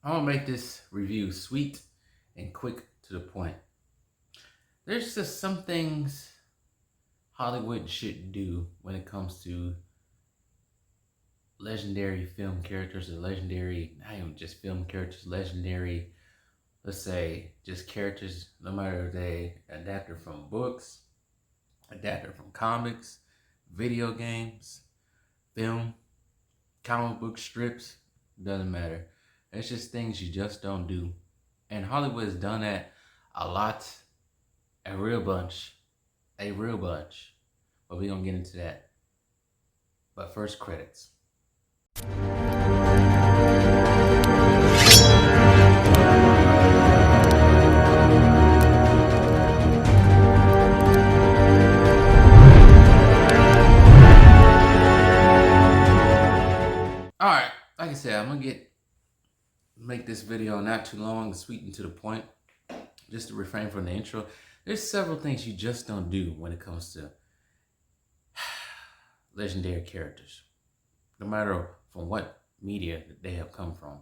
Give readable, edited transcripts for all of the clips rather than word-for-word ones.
I'm gonna make this review sweet and quick to the point. There's just some things Hollywood should do when it comes to legendary film characters or legendary, not even just film characters, legendary, let's say, just characters, no matter if they adapted from books, adapted from comics, video games, film, comic book strips, doesn't matter. It's just things you just don't do. And Hollywood has done that a lot, a real bunch, a real bunch. But we're going to get into that. But first, credits. All right, like I said, I'm going to make this video not too long, sweet and to the point, just to refrain from the intro. There's several things you just don't do when it comes to legendary characters, no matter from what media they have come from.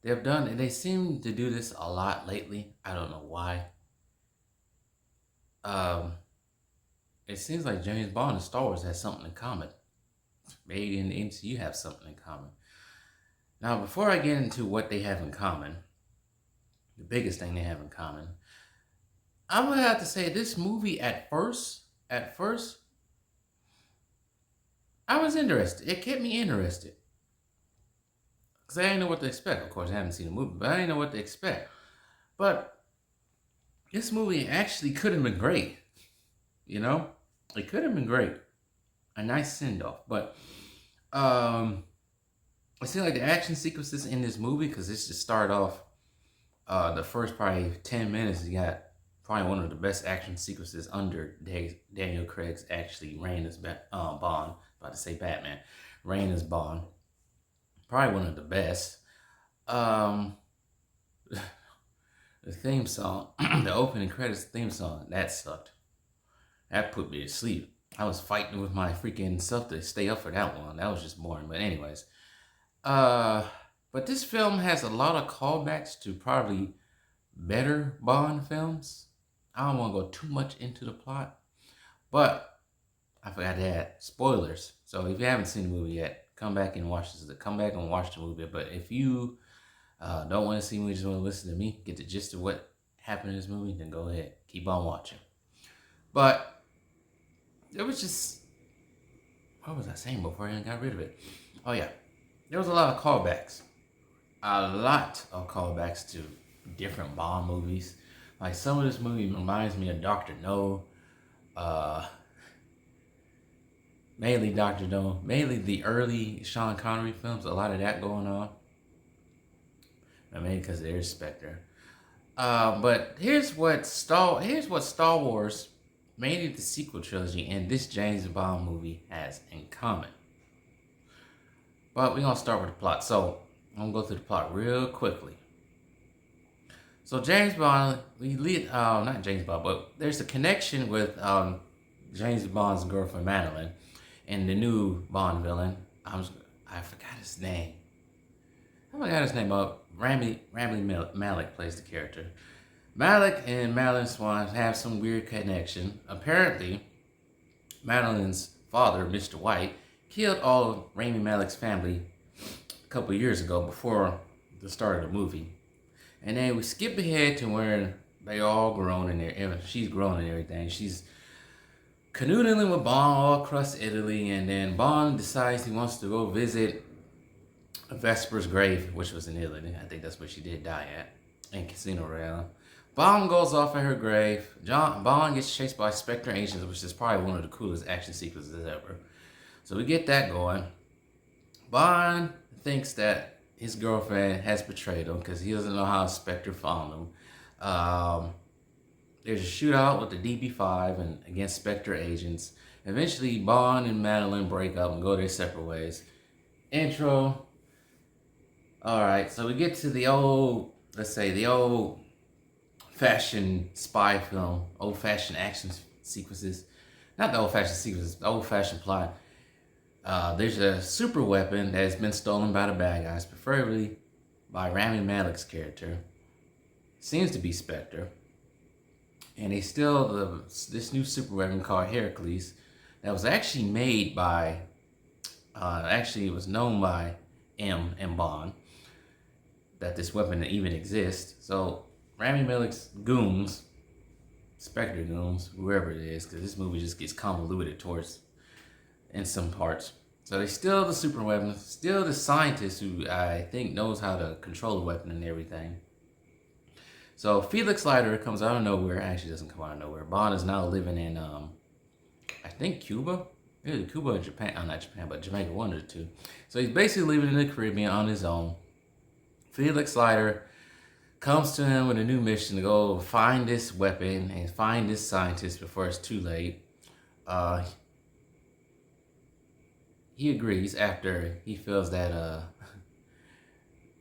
They have done, and they seem to do this a lot lately. I don't know why. It seems like James Bond and Star Wars has something in common. Maybe in the MCU have something in common. Now, before I get into what they have in common, the biggest thing they have in common, I'm gonna have to say this movie at first, I was interested. It kept me interested. Because I didn't know what to expect. Of course, I haven't seen the movie, but I didn't know what to expect. But this movie actually could have been great. You know? It could have been great. A nice send-off. But it seemed like the action sequences in this movie, because this just started off the first probably 10 minutes, you got probably one of the best action sequences under Daniel Craig's actually reign as Bond. About to say Batman. Reign as Bond. Probably one of the best. The theme song, the opening credits theme song, that sucked. That put me to sleep. I was fighting with my freaking self to stay up for that one. That was just boring. But anyways. But this film has a lot of callbacks to probably better Bond films. I don't want to go too much into the plot. But I forgot to add spoilers. So if you haven't seen the movie yet, come back and watch this. Come back and watch the movie. But if you don't want to see me, just want to listen to me, get the gist of what happened in this movie, then go ahead. Keep on watching. But it was just, what was I saying before I got rid of it? Oh yeah, there was a lot of callbacks. A lot of callbacks to different Bond movies. Like some of this movie reminds me of Dr. No. Mainly Dr. No. Mainly the early Sean Connery films. A lot of that going on. Maybe because there's Spectre. But here's what Star Wars, mainly the sequel trilogy, and this James Bond movie has in common. But we're gonna start with the plot. So I'm gonna go through the plot real quickly. So James Bond, not James Bond, but there's a connection with James Bond's girlfriend Madeline, and the new Bond villain. I forgot his name. Rami Malek plays the character. Malek and Madeline Swan have some weird connection. Apparently, Madeline's father, Mr. White, killed all of Rami Malek's family a couple of years ago before the start of the movie. And then we skip ahead to where they all grown in there. She's grown and everything. She's canoodling with Bond all across Italy. And then Bond decides he wants to go visit Vesper's grave, which was in Italy. I think that's where she did die at, in Casino Royale. Bond goes off at her grave. Bond gets chased by Spectre agents, which is probably one of the coolest action sequences ever. So we get that going. Bond thinks that his girlfriend has betrayed him because he doesn't know how Spectre found him. There's a shootout with the DB5 and against Spectre agents. Eventually, Bond and Madeline break up and go their separate ways. Intro. Alright, so we get to the old fashioned spy film, old fashioned action sequences. Not the old fashioned sequences, the old fashioned plot. There's a super weapon that has been stolen by the bad guys, preferably by Rami Malek's character. Seems to be Spectre. And they steal this new super weapon called Heracles that was actually made by, actually it was known by M and Bond that this weapon even exists. So Rami Malek's goons, Spectre goons, whoever it is, because this movie just gets convoluted towards in some parts. So they steal the super weapon, steal the scientist who I think knows how to control the weapon and everything. So Felix Leiter comes out of nowhere. Actually, doesn't come out of nowhere. Bond is now living in, I think Cuba. Either Cuba or Japan. Oh, not Japan, but Jamaica, one of the two. So he's basically living in the Caribbean on his own. Felix Leiter comes to him with a new mission to go find this weapon and find this scientist before it's too late. He agrees after he feels that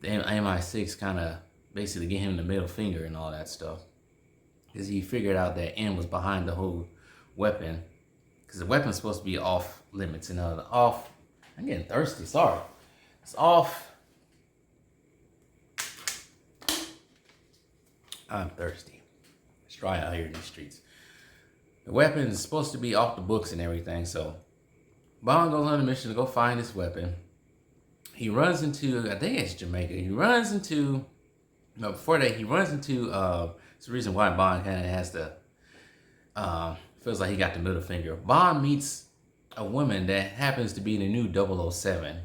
the MI6 kind of basically get him the middle finger and all that stuff. Because he figured out that M was behind the whole weapon. Because the weapon's supposed to be off limits. And off, I'm getting thirsty, sorry. It's off. I'm thirsty. It's dry out here in these streets. The weapon is supposed to be off the books and everything. So Bond goes on a mission to go find this weapon. He runs into, I think it's Jamaica. He runs into, no, before that, he runs into, it's the reason why Bond kind of has to, feels like he got the middle finger. Bond meets a woman that happens to be the new 007.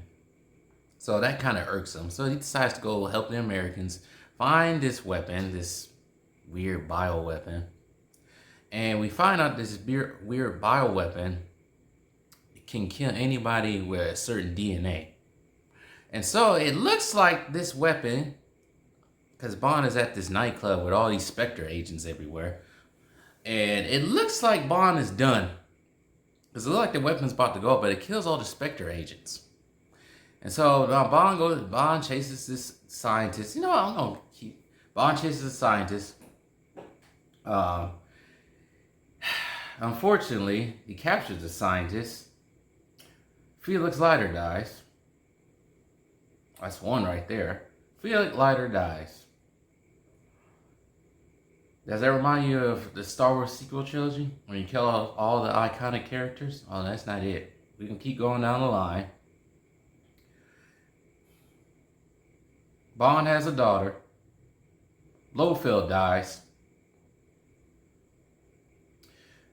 So that kind of irks him. So he decides to go help the Americans find this weapon, this weird bioweapon. And we find out this weird bioweapon can kill anybody with a certain DNA. And so it looks like this weapon, because Bond is at this nightclub with all these Spectre agents everywhere. And it looks like Bond is done. Because it looks like the weapon's about to go up, but it kills all the Spectre agents. And so Bond chases this scientist. You know what, I'm going to keep, Bond chases the scientist. Unfortunately, he captures the scientist. Felix Leiter dies. That's one right there. Felix Leiter dies. Does that remind you of the Star Wars sequel trilogy? When you kill all the iconic characters? Oh, that's not it. We can keep going down the line. Bond has a daughter. Blofeld dies.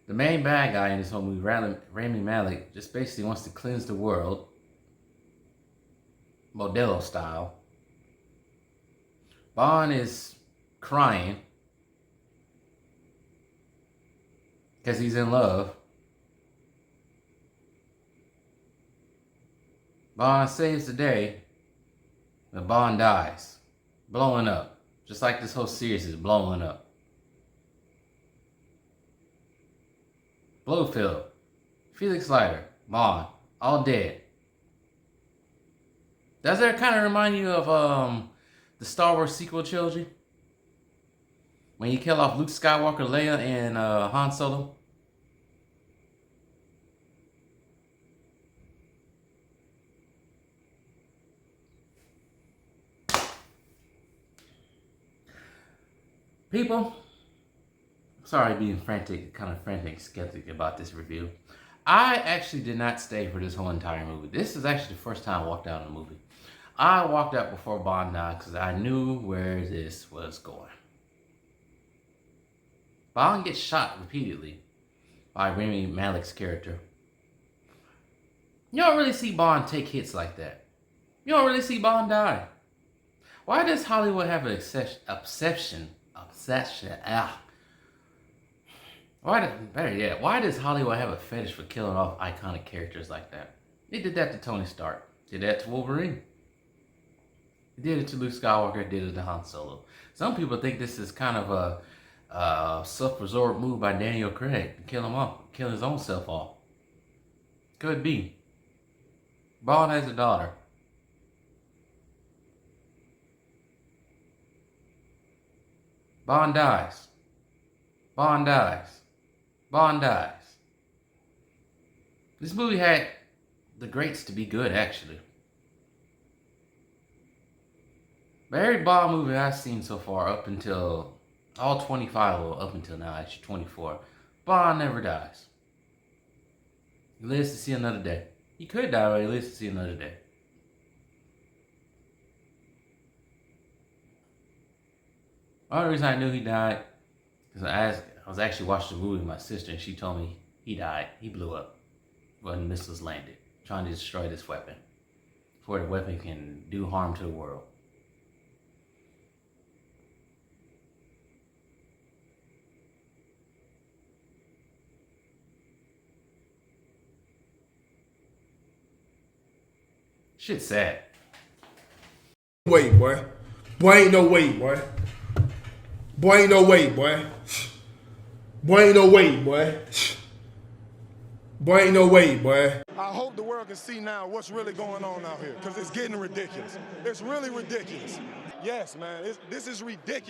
The main bad guy in this whole movie, Rami Malek, just basically wants to cleanse the world. Modelo style. Bond is crying because he's in love. Bond saves the day, but Bond dies. Blowing up. Just like this whole series is blowing up. Blofeld, Felix Leiter, Bond, all dead. Does that kind of remind you of the Star Wars sequel trilogy? When you kill off Luke Skywalker, Leia, and Han Solo? People, sorry being frantic, kind of frantic skeptic about this review. I actually did not stay for this whole entire movie. This is actually the first time I walked out of the movie. I walked out before Bond died because I knew where this was going. Bond gets shot repeatedly by Rami Malek's character. You don't really see Bond take hits like that. You don't really see Bond die. Why does Hollywood have an obsession? Why does Hollywood have a fetish for killing off iconic characters like that? They did that to Tony Stark. Did that to Wolverine. They did it to Luke Skywalker. Did it to Han Solo. Some people think this is kind of a self-absorbed move by Daniel Craig to kill him off, kill his own self off. Could be. Bond has a daughter. Bond dies. Bond dies. Bond dies. This movie had the greats to be good, actually. But every Bond movie I've seen so far, up until all 25, well, up until now, actually 24, Bond never dies. He lives to see another day. He could die, but he lives to see another day. The only reason I knew he died, because I was actually watching the movie with my sister, and she told me he died. He blew up when missiles landed, trying to destroy this weapon, before the weapon can do harm to the world. Shit's sad. Way, boy. Boy, ain't no way, boy. Boy, ain't no way, boy. Boy, ain't no way, boy. Boy, ain't no way, boy. I hope the world can see now what's really going on out here, because it's getting ridiculous. It's really ridiculous. Yes, man, this is ridiculous.